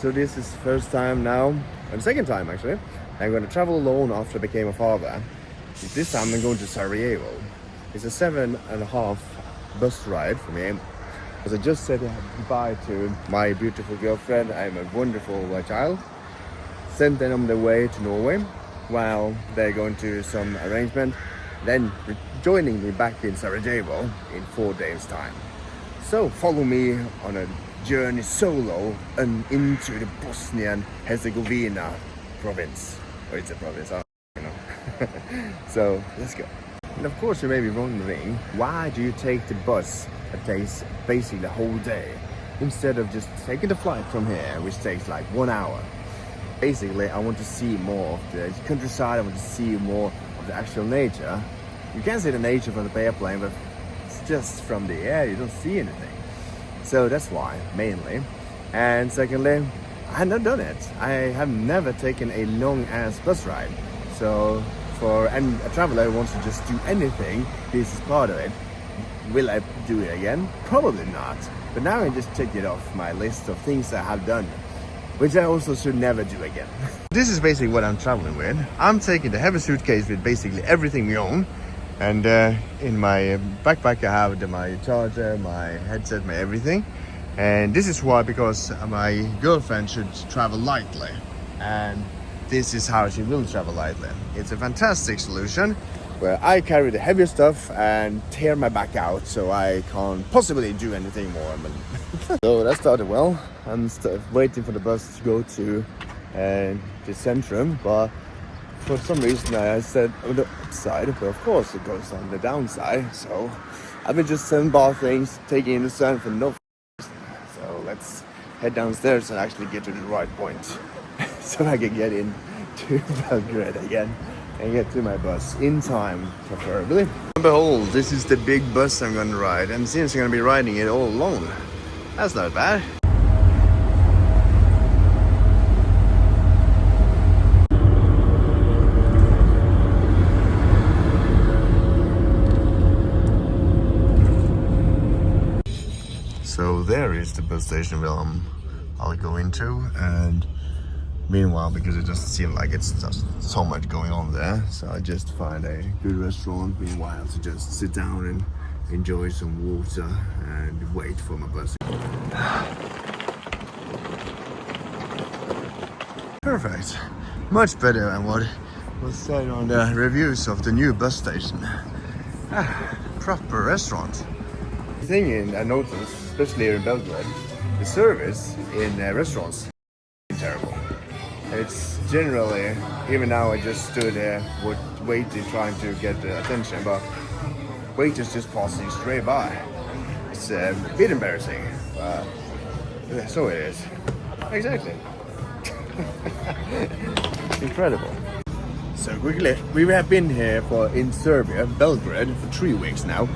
So this is first time now, and second time actually. I'm going to travel alone after I became a father. This time I'm going to Sarajevo. It's a 7.5 bus ride for me. As I just said goodbye to my beautiful girlfriend, I'm a wonderful child. Sent them on their way to Norway while they're going to some arrangement. Then joining me back in Sarajevo in 4 days time. So follow me on a journey solo and into the Bosnian Herzegovina province. Or it's a province, you know. So let's go. And of course you may be wondering, why do you take the bus that takes basically the whole day instead of just taking the flight from here, which takes like 1 hour? Basically, I want to see more of the countryside. I want to see more of the actual nature. You can see the nature from the airplane, but it's just from the air, you don't see anything. So that's why, mainly. And secondly, I have not done it. I have never taken a long ass bus ride. So for a traveler who wants to just do anything, this is part of it. Will I do it again? Probably not. But now I just take it off my list of things I have done, which I also should never do again. This is basically what I'm traveling with. I'm taking the heavy suitcase with basically everything we own. And in my backpack I have my charger, my headset, my everything. And this is why, because my girlfriend should travel lightly. And this is how she will travel lightly. It's a fantastic solution where I carry the heavier stuff and tear my back out so I can't possibly do anything more. So that started well. I'm waiting for the bus to go to the centrum, but for some reason I said on the upside, but of course it goes on the downside. So I've been just sunbathing, taking in the sun for no. So let's head downstairs and actually get to the right point so I can get in to Belgrade again and get to my bus in time, preferably. Behold, this is the big bus I'm going to ride, and since I'm going to be riding it all alone, that's not bad. So there is the bus station I'll go into, and meanwhile, because it doesn't seem like it's just so much going on there, so I just find a good restaurant meanwhile to just sit down and enjoy some water and wait for my bus. Perfect. Much better than what was said on the reviews of the new bus station. Proper restaurant. The thing I noticed, especially here in Belgrade, the service in restaurants is terrible. It's generally, even now I just stood there waiting, trying to get attention, but waiters just passing straight by. It's a bit embarrassing, but so it is. Exactly. Incredible. So quickly, we have been here in Serbia, Belgrade, for 3 weeks now.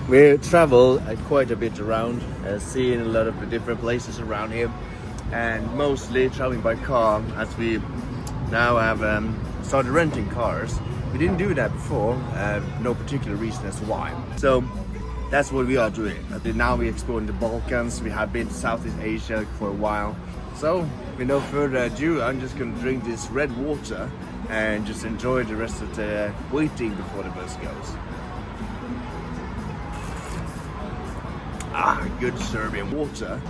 We travel quite a bit around, seeing a lot of the different places around here, and mostly traveling by car, as we now have started renting cars. We didn't do that before, no particular reason as to why. So that's what we are doing. Now we're exploring the Balkans. We have been to Southeast Asia for a while. So with no further ado, I'm just going to drink this red water and just enjoy the rest of the waiting before the bus goes. Good Serbian water.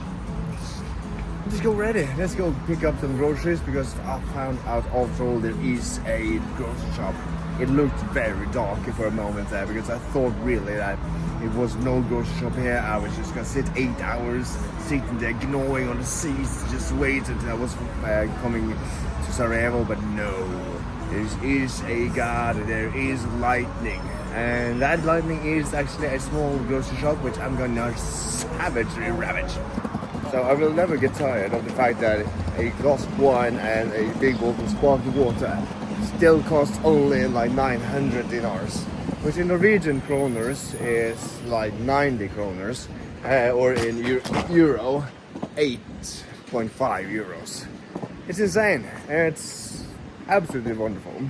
Let's go ready. Let's go pick up some groceries, because I found out after all there is a grocery shop. It looked very dark for a moment there, because I thought really that it was no grocery shop here. I was just gonna sit 8 hours sitting there gnawing on the seats, just wait until I was coming to Sarajevo, but no. There is a garden, there is lightning, and that lightning is actually a small grocery shop which I'm gonna savagely ravage. So I will never get tired of the fact that a glass of wine and a big bottle of sparkling water still costs only like 900 dinars, which in Norwegian kroners is like 90 kroners, or in euro 8.5 euros. It's insane. It's absolutely wonderful,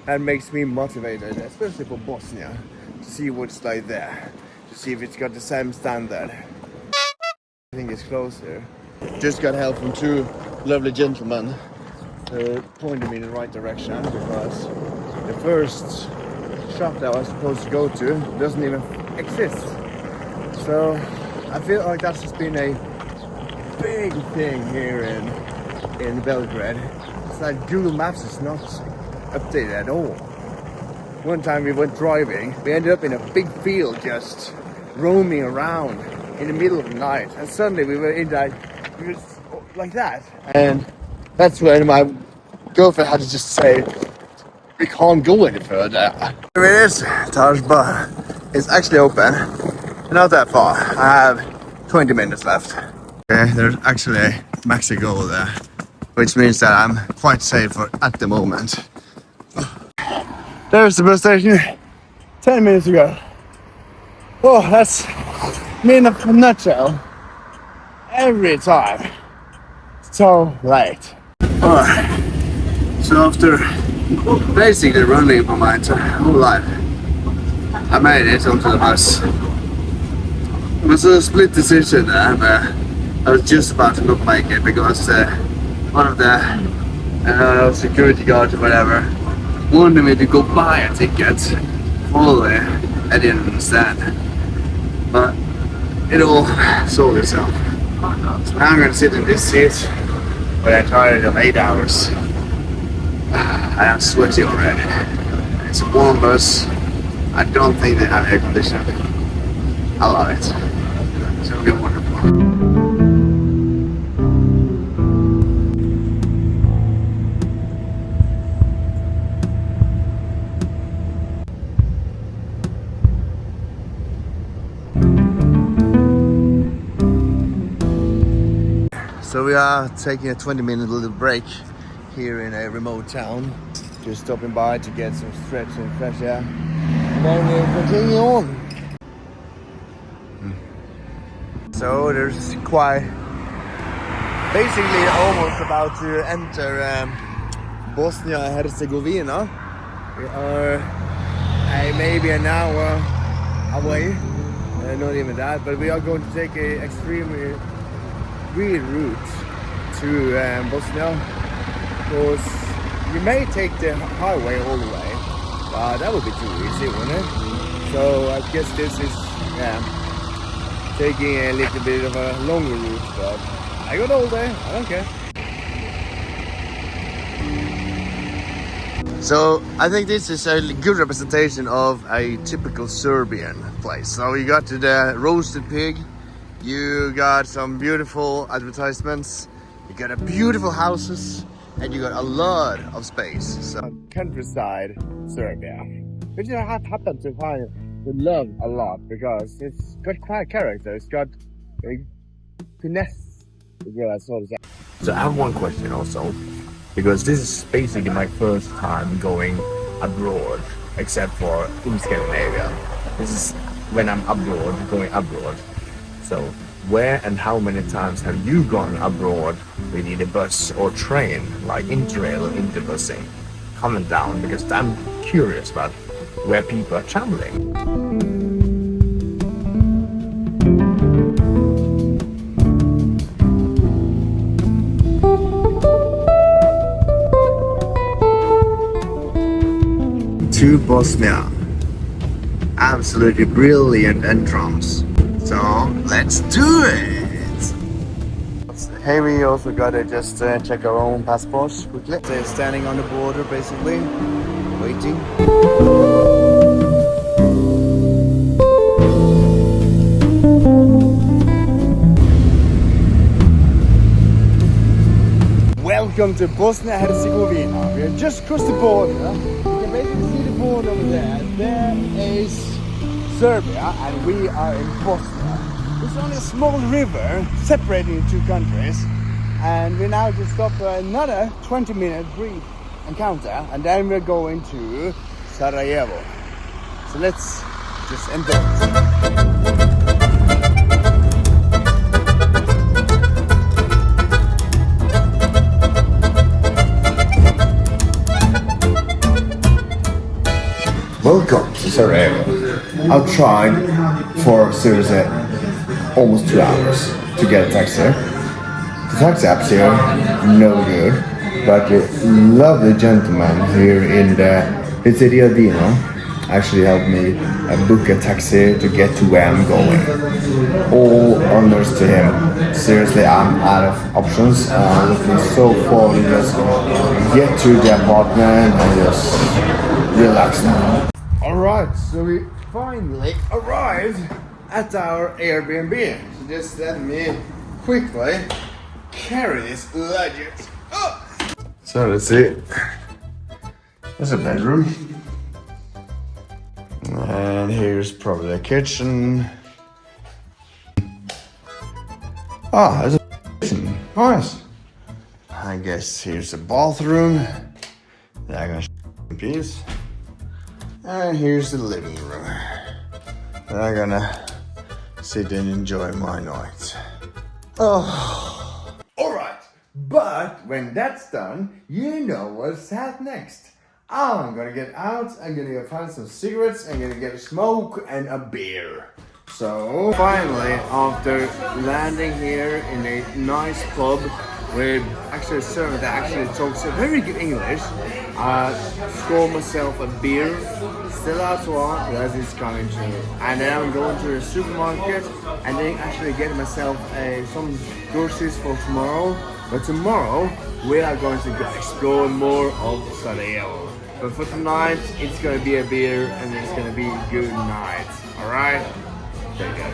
and makes me motivated, especially for Bosnia, to see what's like there, to see if it's got the same standard. I think it's closer. Just got help from two lovely gentleman pointed me in the right direction, because the first shop that I was supposed to go to doesn't even exist. So I feel like that's just been a big thing here in Belgrade. It's like Google Maps is not updated at all. One time we went driving, we ended up in a big field just roaming around in the middle of the night, and suddenly we were in that, we was like that, and that's when my girlfriend had to just say, we can't go any further. Here it is, Taj Bar. It's actually open, not that far. I have 20 minutes left. Okay, there's actually a Mexico there, which means that I'm quite safe at the moment. There's the bus station 10 minutes ago. Oh, that's me in a nutshell. Every time. So late. Alright, so after basically running for my whole life, I made it onto the bus. It was a split decision there, but I was just about to not make it because one of the security guards or whatever wanted me to go buy a ticket fully. I didn't understand, but it all solved itself. So now I'm gonna sit in this seat for the entirety of 8 hours. I am sweaty already. It's a warm bus. I don't think they have air conditioning. I love it. It's gonna be wonderful. So we are taking a 20-minute little break here in a remote town. Just stopping by to get some stretch and fresh air. And then we'll continue on. So there's quite... Basically almost about to enter Bosnia-Herzegovina. We are maybe an hour away. Not even that, but we are going to take a extremely weird route to Bosnia, because you may take the highway all the way, but that would be too easy, wouldn't it? So I guess this is taking a little bit of a longer route, but I got all day, I don't care. So I think this is a good representation of a typical Serbian place. So you got the roasted pig, you got some beautiful advertisements, you got a beautiful houses, and you got a lot of space. So countryside Serbia, which I happen to find to love a lot, because it's got quite character, it's got a finesse. So I have one question also, because this is basically my first time going abroad, except for in Scandinavia. This is when I'm abroad, going abroad. So where and how many times have you gone abroad with either bus or train, like Interrail or Interbusing? Comment down, because I'm curious about where people are traveling. To Bosnia. Absolutely brilliant entrance. So let's do it! Hey, we also gotta just check our own passports quickly. They're standing on the border basically, waiting. Welcome to Bosnia-Herzegovina. We have just crossed the border. You can basically see the border over there. There is Serbia, and we are in Bosnia. There's only a small river separating the two countries, and we now just stop for another 20-minute brief encounter, and then we're going to Sarajevo. So let's just enjoy. Welcome to Sarajevo. I've tried for seriously almost 2 hours to get a taxi. The taxi apps here, no good. But the lovely gentleman here in the Pizzeria Dino actually helped me book a taxi to get to where I'm going. All honors to him. Seriously, I'm out of options. I'm looking so forward to just get to the apartment and just relax now. Alright, so we finally arrived at our Airbnb. So just let me quickly carry this luggage. Oh. So let's see. There's a bedroom. And here's probably a kitchen. Ah, there's a kitchen. Nice. I guess here's a bathroom. That I got in peace. And here's the living room. And I'm gonna sit and enjoy my night. Oh. Alright, but when that's done, you know what's that next. I'm gonna get out, I'm gonna go find some cigarettes, I'm gonna get a smoke and a beer. So finally, after landing here in a nice pub with actually a servant that actually talks very good English, score myself a beer, still out one as it's coming to, and then I'm going to the supermarket and then actually get myself some groceries for tomorrow. But tomorrow we are going to go explore more of Sarajevo. But for tonight, it's gonna be a beer and it's gonna be a good night. Alright? Take care.